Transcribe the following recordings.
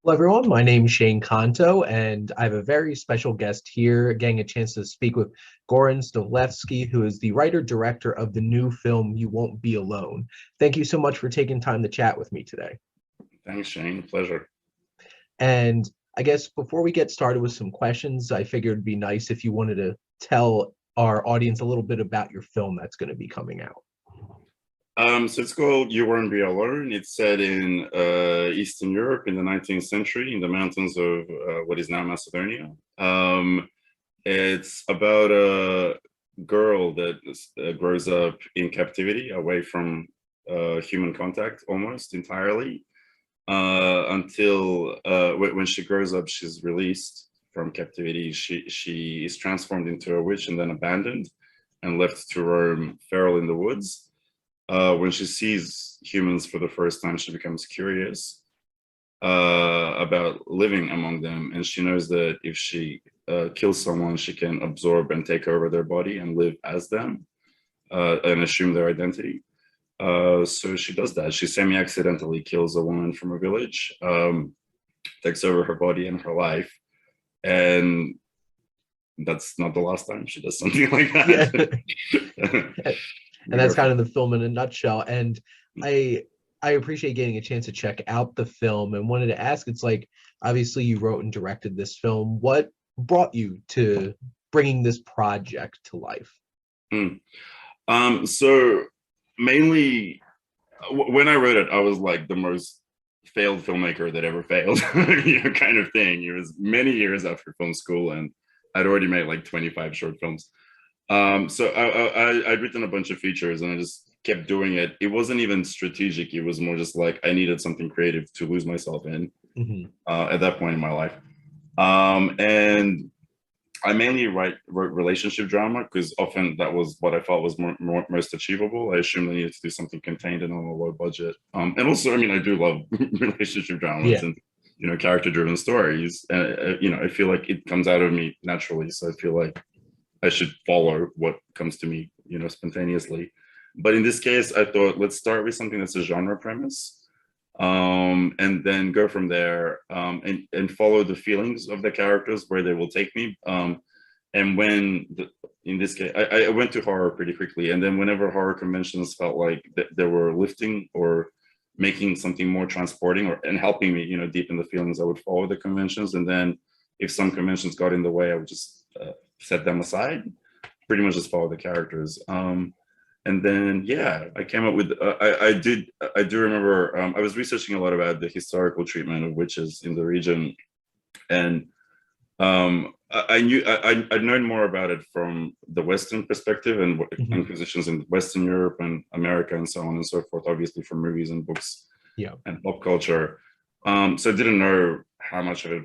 Hello, everyone. My name's Shane Kanto, and I have a very special guest here, getting a chance to speak with Goran Stolevski, who is the writer-director of the new film You Won't Be Alone. Thank you so much for taking time to chat with me today. Thanks, Shane. Pleasure. And I guess before we get started with some questions, I figured it'd be nice if you wanted to tell our audience a little bit about your film that's going to be coming out. So it's called You Won't Be Alone. It's set in Eastern Europe in the 19th century in the mountains of what is now Macedonia. It's about a girl that grows up in captivity, away from human contact almost entirely, until when she grows up, she's released from captivity. She is transformed into a witch and then abandoned and left to roam feral in the woods. When she sees humans for the first time, she becomes curious about living among them, and she knows that if she kills someone, she can absorb and take over their body and live as them and assume their identity. So she does that. She semi-accidentally kills a woman from a village, takes over her body and her life, and that's not the last time she does something like that. Yeah. And that's kind of the film in a nutshell. And I appreciate getting a chance to check out the film and wanted to ask, it's like, obviously you wrote and directed this film. What brought you to bringing this project to life? So mainly when I wrote it, I was like the most failed filmmaker that ever failed, kind of thing. It was many years after film school, and I'd already made like 25 short films. So I'd written a bunch of features and I just kept doing it. It wasn't even strategic. It was more just like I needed something creative to lose myself in at that point in my life. And I mainly wrote relationship drama because often that was what I felt was most achievable. I assumed I needed to do something contained and on a low budget. And also, I mean, I do love relationship dramas and, character-driven stories. I feel like it comes out of me naturally. So I feel like I should follow what comes to me, spontaneously. But in this case, I thought, let's start with something that's a genre premise, and then go from there, and follow the feelings of the characters where they will take me. And in this case, I went to horror pretty quickly. And then whenever horror conventions felt like they were lifting or making something more transporting and helping me, deepen the feelings, I would follow the conventions. And then if some conventions got in the way, I would just set them aside, pretty much just follow the characters. And then, I came up with, I do remember, I was researching a lot about the historical treatment of witches in the region. And I'd known more about it from the Western perspective and inquisitions in Western Europe and America and so on and so forth, obviously from movies and books and pop culture. So I didn't know how much of it,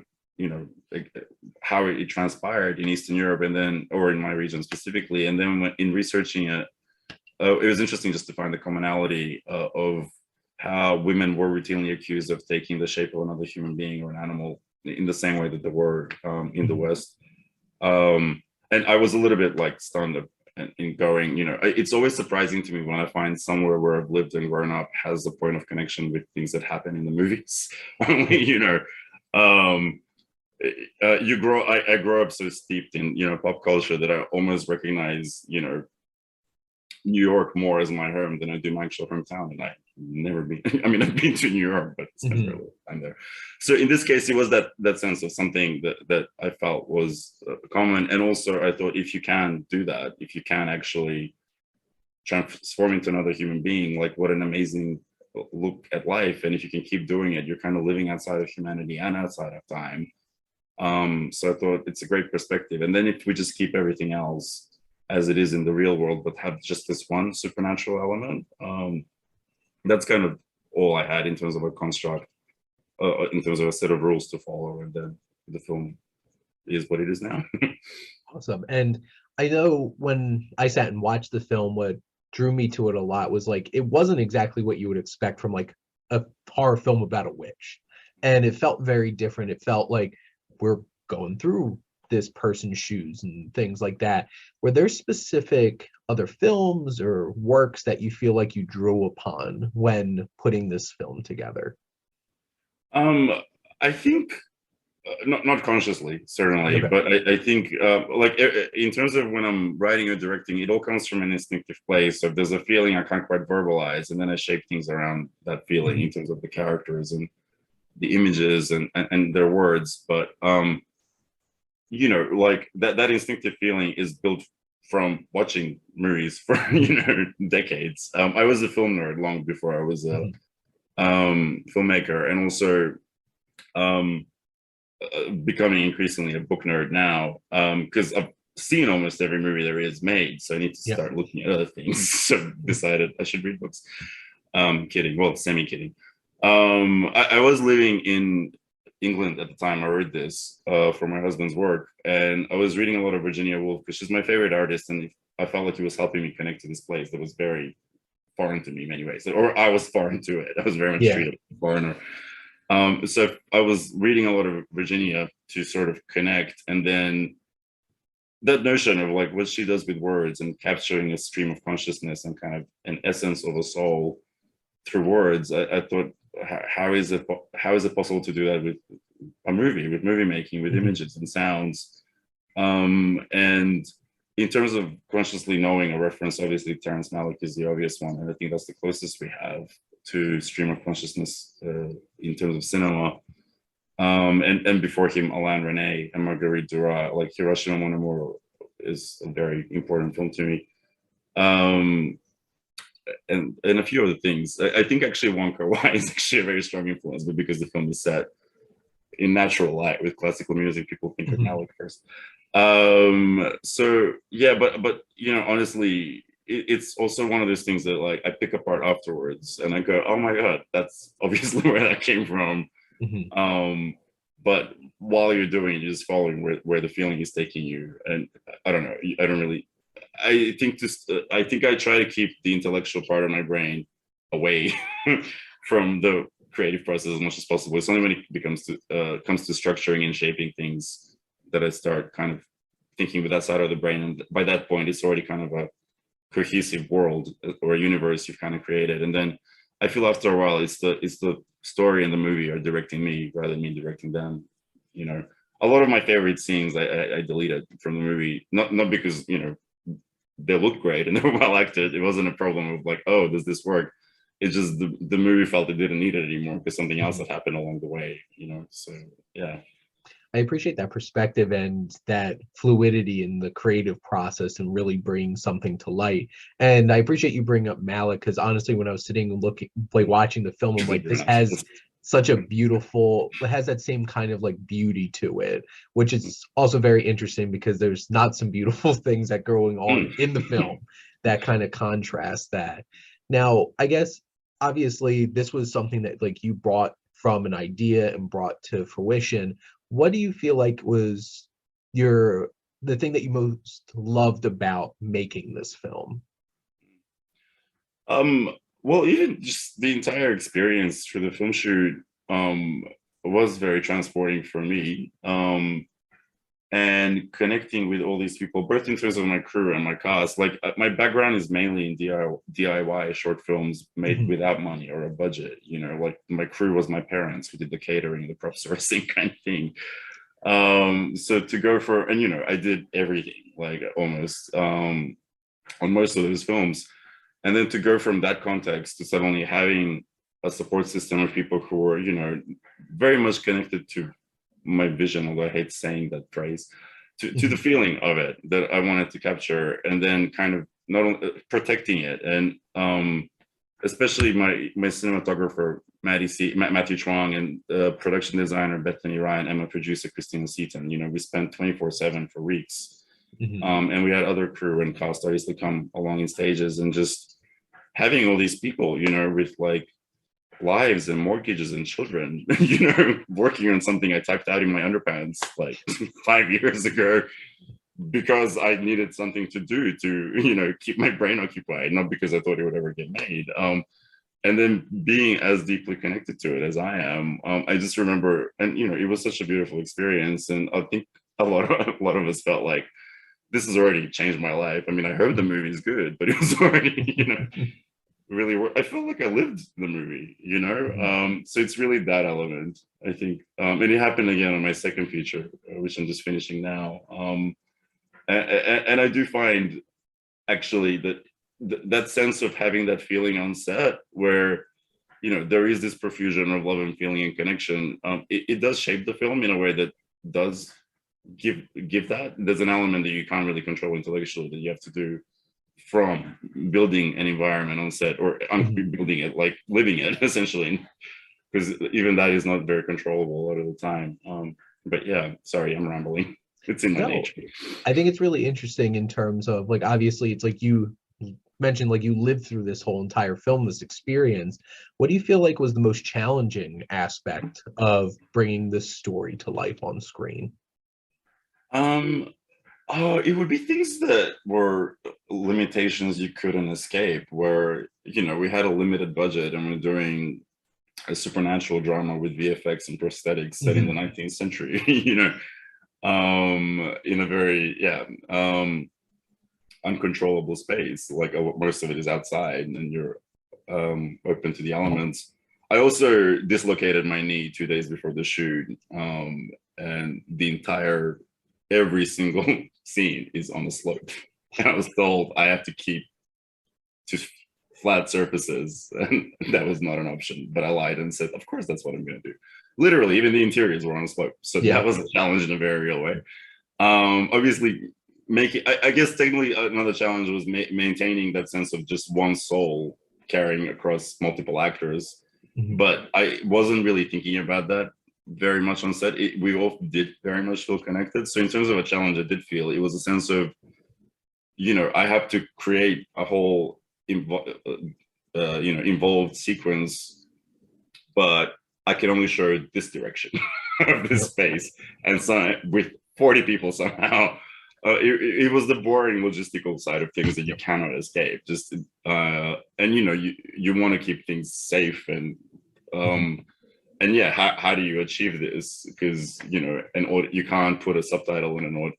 how it transpired in Eastern Europe or in my region specifically. And then in researching it, it was interesting just to find the commonality of how women were routinely accused of taking the shape of another human being or an animal in the same way that they were in the West. And I was a little bit like stunned in going, it's always surprising to me when I find somewhere where I've lived and grown up has a point of connection with things that happen in the movies. I grow up so steeped in pop culture that I almost recognize New York more as my home than I do my actual hometown. And I've never been, I've been to New York, but it's never really time there. So in this case, it was that sense of something that I felt was common. And also I thought, if you can do that, if you can actually transform into another human being, like what an amazing look at life. And if you can keep doing it, you're kind of living outside of humanity and outside of time. So I thought it's a great perspective. And then if we just keep everything else as it is in the real world, but have just this one supernatural element, that's kind of all I had in terms of a construct, in terms of a set of rules to follow. And then the film is what it is now. Awesome. And I know when I sat and watched the film, what drew me to it a lot was like, it wasn't exactly what you would expect from like a horror film about a witch. And it felt very different. It felt like we're going through this person's shoes and things like that. Were there specific other films or works that you feel like you drew upon when putting this film together? I think not consciously, certainly, Okay. but I think like in terms of when I'm writing or directing, it all comes from an instinctive place. So if there's a feeling I can't quite verbalize, and then I shape things around that feeling in Mhm. terms of the characters and the images and their words. But you know, like that instinctive feeling is built from watching movies for decades. I was a film nerd long before I was a Mhm. filmmaker, and also um, becoming increasingly a book nerd now because I've seen almost every movie there is made, so I need to Yeah. start looking at other things. So decided I should read books. Kidding, well, semi kidding. I was living in England at the time I read this for my husband's work, and I was reading a lot of Virginia Woolf because she's my favorite artist, and I felt like he was helping me connect to this place that was very foreign to me in many ways, or I was foreign to it. I was very much Yeah. treated like a foreigner. So I was reading a lot of Virginia to sort of connect, and then that notion of like what she does with words and capturing a stream of consciousness and kind of an essence of a soul through words. I thought, how is it possible to do that with a movie, with movie making, with Mhm. images and sounds? And in terms of consciously knowing a reference, obviously Terrence Malick is the obvious one, and I think that's the closest we have to stream of consciousness in terms of cinema. And before him, Alain Resnais and Marguerite Duras, like Hiroshima Mon Amour is a very important film to me. Um, and a few other things. I think actually Wong Kar Wai is actually a very strong influence, but because the film is set in natural light with classical music, people think of Mhm. Malick first. So yeah, but honestly, it's also one of those things that like I pick apart afterwards and I go, oh my god, that's obviously where that came from. Mhm. um but while you're doing it, you're just following where the feeling is taking you. And I don't know, I don't really, I think I try to keep the intellectual part of my brain away from the creative process as much as possible. It's only when it comes to structuring and shaping things that I start kind of thinking with that side of the brain, and by that point it's already kind of a cohesive world or a universe you've kind of created. And then I feel after a while it's the story and the movie are directing me rather than me directing them. You know, a lot of my favorite scenes I deleted from the movie, not because they look great and they were well acted. It wasn't a problem of like, oh, does this work? It's just the movie felt it didn't need it anymore because something else Mhm. had happened along the way. So yeah. I appreciate that perspective and that fluidity in the creative process and really bring something to light. And I appreciate you bringing up Malik because honestly, when I was sitting and looking, like watching the film, I'm like, this has such a beautiful, it has that same kind of like beauty to it, which is also very interesting because there's not some beautiful things that going on in the film that kind of contrast that. Now, I guess obviously this was something that like you brought from an idea and brought to fruition. What do you feel like was your the thing that you most loved about making this film? Um, well, even just the entire experience for the film shoot um, was very transporting for me. And connecting with all these people, both in terms of my crew and my cast. Like my background is mainly in DIY short films made Mhm. without money or a budget. Like my crew was my parents who did the catering, the prop sourcing kind of thing. So to go for, and I did everything, like almost on most of those films. And then to go from that context to suddenly having a support system of people who were, very much connected to my vision, although I hate saying that phrase, to the Mhm. feeling of it that I wanted to capture, and then kind of not only protecting it, and especially my cinematographer Matthew Chuang, and production designer Bethany Ryan, and my producer Christina Seaton. We spent 24/7 for weeks, Mhm. and we had other crew and cast obviously come along in stages, and just having all these people, with like lives and mortgages and children, working on something I typed out in my underpants like 5 years ago because I needed something to do to, keep my brain occupied, not because I thought it would ever get made. And then being as deeply connected to it as I am, I just remember, and it was such a beautiful experience, and I think a lot of us felt like this has already changed my life. I mean, I heard the movie is good, but it was already, really work. I felt like I lived the movie, you know. Mhm. So it's really that element, I think. And it happened again on my second feature, which I'm just finishing now. And I do find actually that that sense of having that feeling on set, where there is this profusion of love and feeling and connection. It does shape the film in a way that does give that. There's an element that you can't really control intellectually that you have to do from building an environment on set, or Mhm. building it, like living it essentially, because even that is not very controllable a lot of the time. But yeah, sorry, I'm rambling. It's in my No, nature. I think it's really interesting in terms of like obviously it's like you mentioned like you lived through this whole entire film, this experience. What do you feel like was the most challenging aspect of bringing this story to life on screen? um oh, it would be things that were limitations you couldn't escape, where we had a limited budget and we're doing a supernatural drama with VFX and prosthetics set in the Mhm. 19th century, in a very, yeah, uncontrollable space. Like most of it is outside, and you're open to the elements. I also dislocated my knee 2 days before the shoot, and the entire every single scene is on a slope. And I was told I have to keep to flat surfaces, and that was not an option. But I lied and said, "Of course, that's what I'm going to do." Literally, even the interiors were on a slope, so that Yeah. was a challenge in a very real way. Obviously, making I guess technically another challenge was maintaining that sense of just one soul carrying across multiple actors, Mhm. but I wasn't really thinking about that very much on set. We all did very much feel connected, so in terms of a challenge, I did feel it was a sense of I have to create a whole involved sequence, but I can only show this direction of this Yep. space, and so with 40 people somehow. It was the boring logistical side of things that you Yep. cannot escape. Just and you want to keep things safe, Mhm. and yeah, how do you achieve this? Because you can't put a subtitle in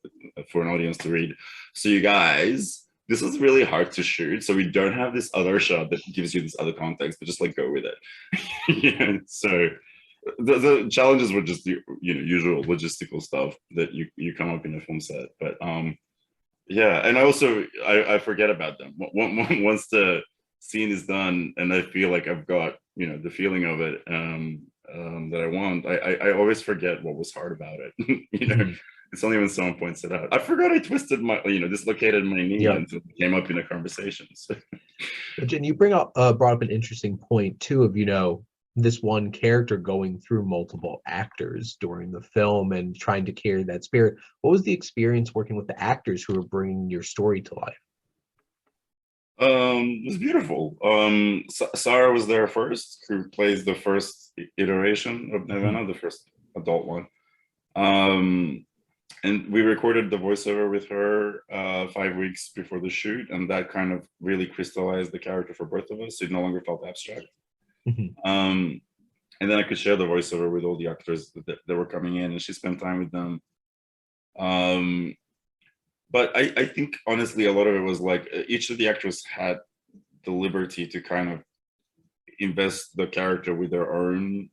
for an audience to read. So you guys, this was really hard to shoot, so we don't have this other shot that gives you this other context, but just like go with it. Yeah, so the challenges were just the usual logistical stuff that you come up in a film set. But yeah, and I forget about them once the scene is done, and I feel like I've got the feeling of it, that I want. I always forget what was hard about it. Mhm. It's only when someone points it out. I forgot I twisted my dislocated my knee Yep. until it came up in a conversation. So, Jen, you brought up an interesting point too of this one character going through multiple actors during the film and trying to carry that spirit. What was the experience working with the actors who were bringing your story to life? it was beautiful. Sarah was there first, who plays the first iteration of Mhm. Nevena, the first adult one. Um, and we recorded the voiceover with her 5 weeks before the shoot, and that kind of really crystallized the character for both of us. It no longer felt abstract. Mhm. Um, and then I could share the voiceover with all the actors that were coming in, and she spent time with them. Um, but I think honestly, a lot of it was like each of the actors had the liberty to kind of invest the character with their own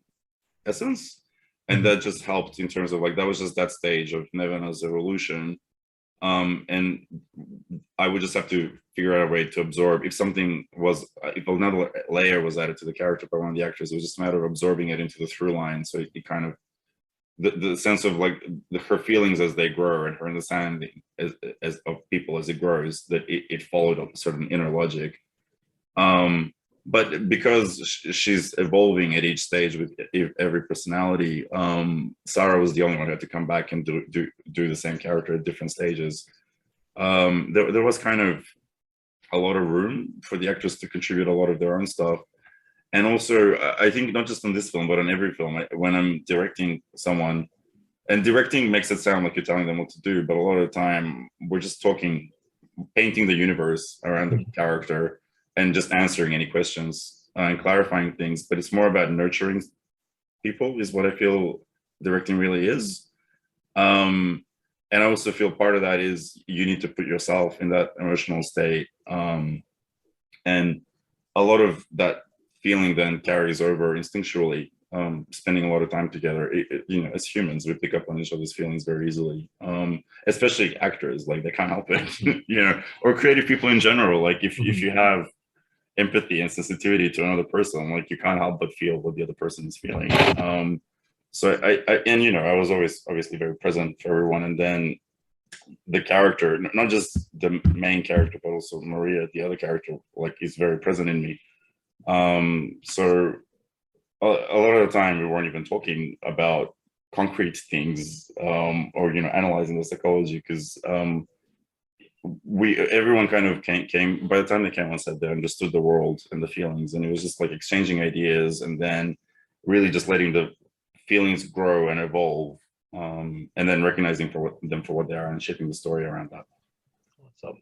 essence, and Mhm. that just helped in terms of like that was just that stage of Nevena's evolution. And I would just have to figure out a way to absorb if another layer was added to the character by one of the actors. It was just a matter of absorbing it into the through line, so it kind of the sense of like her feelings as they grow and her understanding as of people as it grows, that it followed a certain inner logic. um but because she's evolving at each stage with every personality, Sarah was the only one who had to come back and do the same character at different stages. There was kind of a lot of room for the actors to contribute a lot of their own stuff. And also, I think not just on this film but on every film, when I'm directing someone, and directing makes it sound like you're telling them what to do, but a lot of the time we're just talking, painting the universe around the Mhm. character and just answering any questions, and clarifying things. But it's more about nurturing people, is what I feel directing really is. um and I also feel part of that is you need to put yourself in that emotional state, and a lot of that feeling then carries over instinctually. Spending a lot of time together, you know, as humans, we pick up on each other's feelings very easily. Especially actors, like they can't help it, you know, or creative people in general. Like if you have empathy and sensitivity to another person, like you can't help but feel what the other person is feeling. So I and you know, I was always obviously very present for everyone, and then the character, not just the main character, but also Maria, the other character, like is very present in me. So a lot of the time we weren't even talking about concrete things, or you know, analyzing the psychology, because we everyone kind of came by the time they came on set, they understood the world and the feelings, and it was just like exchanging ideas, and then really just letting the feelings grow and evolve, and then recognizing them for what they are and shaping the story around that. So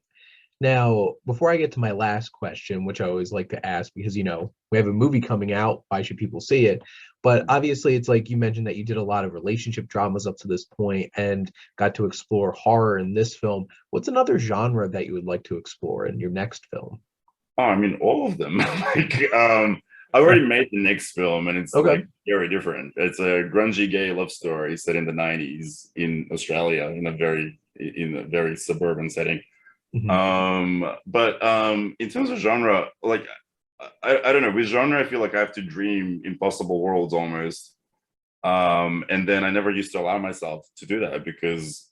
now, before I get to my last question, which I always like to ask, because you know we have a movie coming out, why should people see it? But obviously, it's like you mentioned that you did a lot of relationship dramas up to this point and got to explore horror in this film. What's another genre that you would like to explore in your next film? Oh, I mean, all of them. Like, I already made the next film, and it's Okay. like very different. It's a grungy gay love story set in the '90s in Australia, in a very suburban setting. Mhm. But in terms of genre, like I don't know, with genre, I feel like I have to dream impossible worlds almost. And then I never used to allow myself to do that because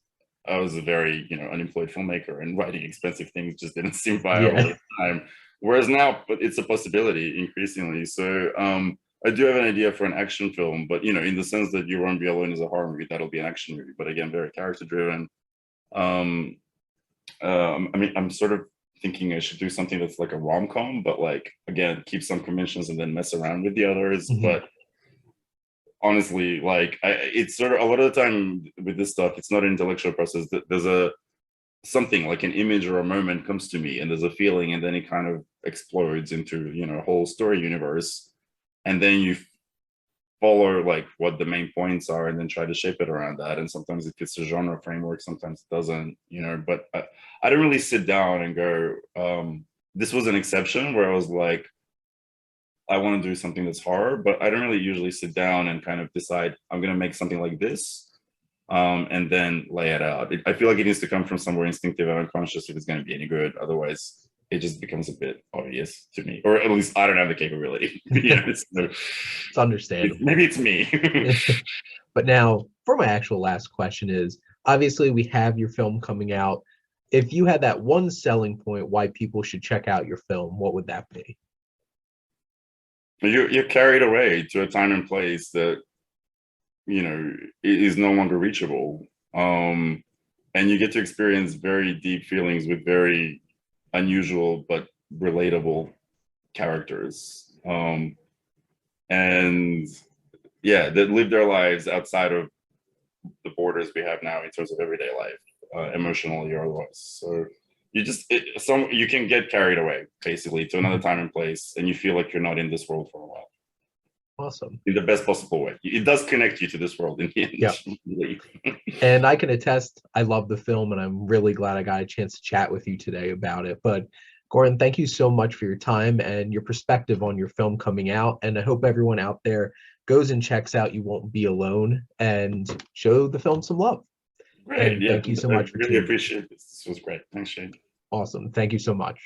I was a very, you know, unemployed filmmaker, and writing expensive things just didn't seem viable Yeah. at the time. Whereas now, but it's a possibility increasingly. So I do have an idea for an action film, but you know, in the sense that You Won't Be Alone is a horror movie, that'll be an action movie, but again, very character driven. Um, I mean, I'm sort of thinking I should do something that's like a rom-com, but like again, keep some conventions and then mess around with the others. Mhm. But honestly, like it's sort of a lot of the time with this stuff, it's not an intellectual process. There's a something like an image or a moment comes to me, and there's a feeling, and then it kind of explodes into, you know, a whole story universe, and then you follow like what the main points are and then try to shape it around that. And sometimes it fits a genre framework, sometimes it doesn't, you know. But I don't really sit down and go, this was an exception where I was like, I want to do something that's horror, but I don't really usually sit down and kind of decide I'm going to make something like this, and then lay it out. I feel like it needs to come from somewhere instinctive and unconscious if it's going to be any good. Otherwise, it just becomes a bit obvious to me, or at least I don't have the capability. You know, so It's understandable. maybe it's me. But now, for my actual last question is, obviously we have your film coming out. If you had that one selling point why people should check out your film, what would that be? You're carried away to a time and place that, you know, is no longer reachable, and you get to experience very deep feelings with very unusual but relatable characters, and yeah, that live their lives outside of the borders we have now in terms of everyday life, emotionally or otherwise. So you can get carried away basically to another Mhm. time and place, and you feel like you're not in this world for a while, Awesome. in the best possible way. It does connect you to this world in the Yeah. end. And I can attest, I love the film, and I'm really glad I got a chance to chat with you today about it. But Gordon, thank you so much for your time and your perspective on your film coming out. And I hope everyone out there goes and checks out You Won't Be Alone and show the film some love. Great. And Yeah, thank you so I much for really tuning in. appreciate this. This was great. Thanks, Shane. Awesome. Thank you so much.